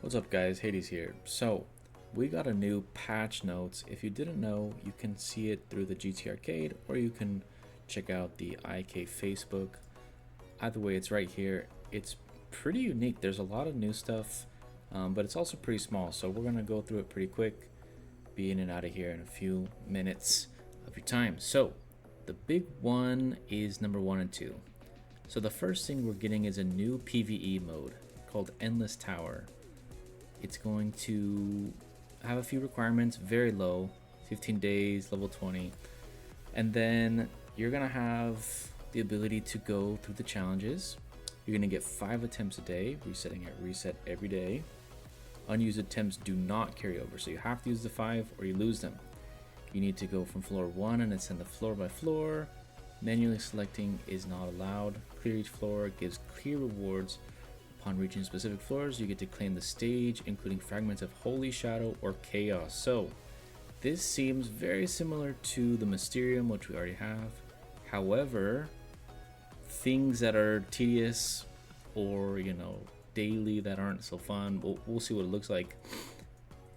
What's up guys, Hades here. So we got a new patch notes. If you didn't know, you can see it through the GT Arcade or you can check out the IK Facebook. Either way, it's right here. It's pretty unique. There's a lot of new stuff, but it's also pretty small. So we're gonna go through it pretty quick, be in and out of here in a few minutes of your time. So the big one is number 1 and 2. So the first thing we're getting is a new PvE mode called Endless Tower. It's going to have a few requirements, very low, 15 days, level 20. And then you're gonna have the ability to go through the challenges. You're gonna get 5 attempts a day, resetting at reset every day. Unused attempts do not carry over, so you have to use the 5 or you lose them. You need to go from floor 1 and ascend the floor by floor. Manually selecting is not allowed. Clear each floor gives clear rewards. Upon reaching specific floors, you get to claim the stage, including fragments of Holy Shadow or Chaos. So, this seems very similar to the Mysterium, which we already have. However, things that are tedious or, daily that aren't so fun, we'll see what it looks like.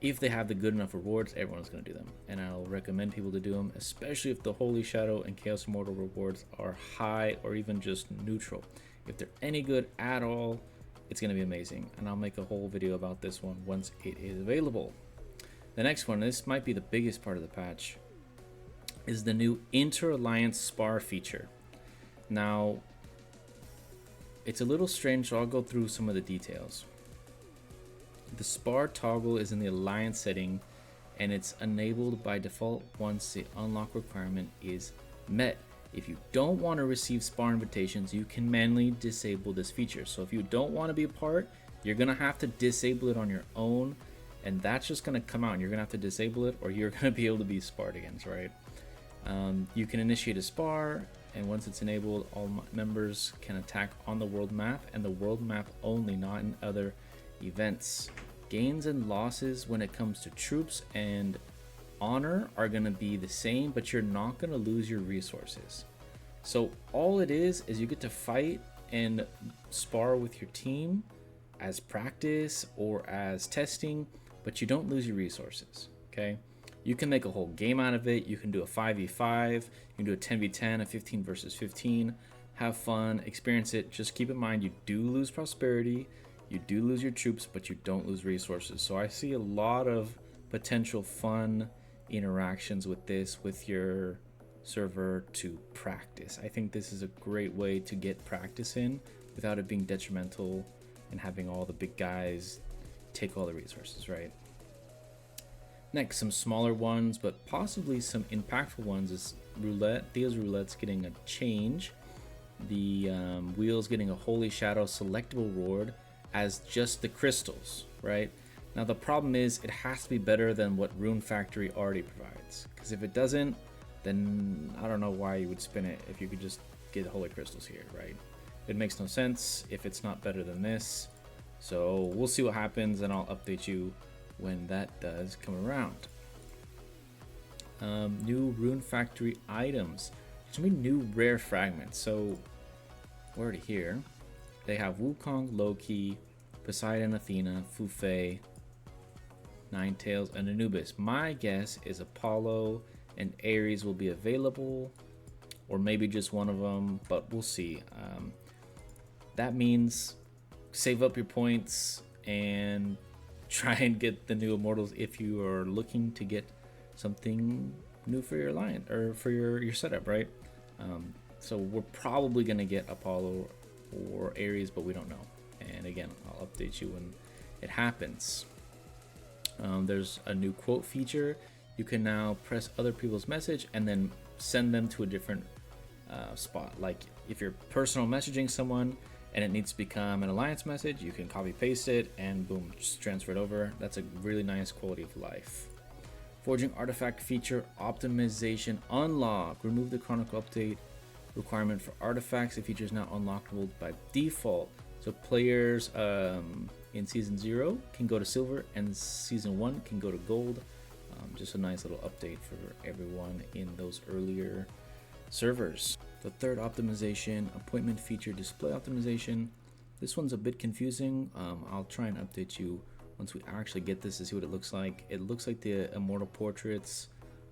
If they have the good enough rewards, everyone's going to do them. And I'll recommend people to do them, especially if the Holy Shadow and Chaos Immortal rewards are high or even just neutral. If they're any good at all, it's going to be amazing, and I'll make a whole video about this one once it is available. The next one, this might be the biggest part of the patch, is the new Inter-Alliance Spar feature. Now, it's a little strange, so I'll go through some of the details. The Spar toggle is in the Alliance setting, and it's enabled by default once the unlock requirement is met. If you don't want to receive Spar invitations, you can manually disable this feature. So if you don't want to be a part, you're going to have to disable it on your own, and that's just going to come out, and you're going to have to disable it, or you're going to be able to be sparred against, right? You can initiate a Spar, and once it's enabled, all members can attack on the world map, and the world map only, not in other events. Gains and losses when it comes to troops and honor are going to be the same, but you're not going to lose your resources. So all it is you get to fight and spar with your team as practice or as testing, but you don't lose your resources. Okay, you can make a whole game out of it. You can do a 5v5, you can do a 10v10, a 15 versus 15. Have fun, experience it. Just keep in mind, you do lose prosperity, you do lose your troops, but you don't lose resources. So I see a lot of potential fun interactions with this with your server to practice. I think this is a great way to get practice in without it being detrimental and having all the big guys take all the resources, right? Next, some smaller ones but possibly some impactful ones is roulette. Theo's roulette's getting a change. The wheel's getting a Holy Shadow selectable reward as just the crystals, right? Now the problem is it has to be better than what Rune Factory already provides, because if it doesn't, then I don't know why you would spin it if you could just get holy crystals here, right? It makes no sense if it's not better than this. So we'll see what happens, and I'll update you when that does come around. New Rune Factory items. There's gonna be new rare fragments. So we're already here. They have Wukong, Loki, Poseidon, Athena, Fufei, Ninetales, and Anubis. My guess is Apollo and Ares will be available, or maybe just one of them, but we'll see. That means save up your points and try and get the new Immortals if you are looking to get something new for your alliance or for your setup, right? So we're probably going to get Apollo or Ares, but we don't know. And again, I'll update you when it happens. There's a new quote feature. You can now press other people's message and then send them to a different spot. Like if you're personal messaging someone and it needs to become an alliance message, you can copy paste it and boom, just transfer it over. That's a really nice quality of life. Forging artifact feature optimization unlock. Remove the chronicle update requirement for artifacts. The feature is now unlockable by default. So players in season 0 can go to silver and season 1 can go to gold. Just a nice little update for everyone in those earlier servers. The third optimization, appointment feature display optimization. This one's a bit confusing. I'll try and update you once we actually get this to see what it looks like. It looks like the immortal portraits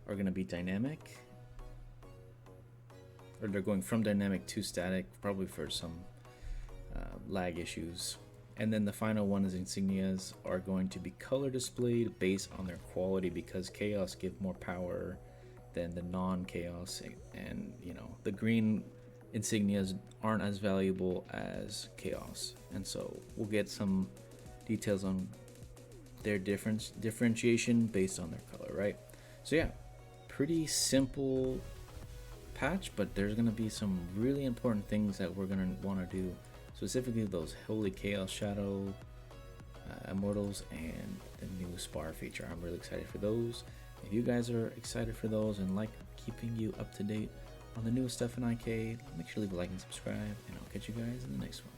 are going to be dynamic, or they're going from dynamic to static, probably for some lag issues. And then the final one is insignias are going to be color displayed based on their quality, because chaos give more power than the non-chaos, and you know, the green insignias aren't as valuable as chaos, and so we'll get some details on their differentiation based on their color, right? So yeah, pretty simple patch, but there's gonna be some really important things that we're gonna want to do, specifically those holy chaos shadow immortals and the new Spar feature. I'm really excited for those. If you guys are excited for those and like keeping you up to date on the newest stuff in IK, make sure to leave a like and subscribe, and I'll catch you guys in the next one.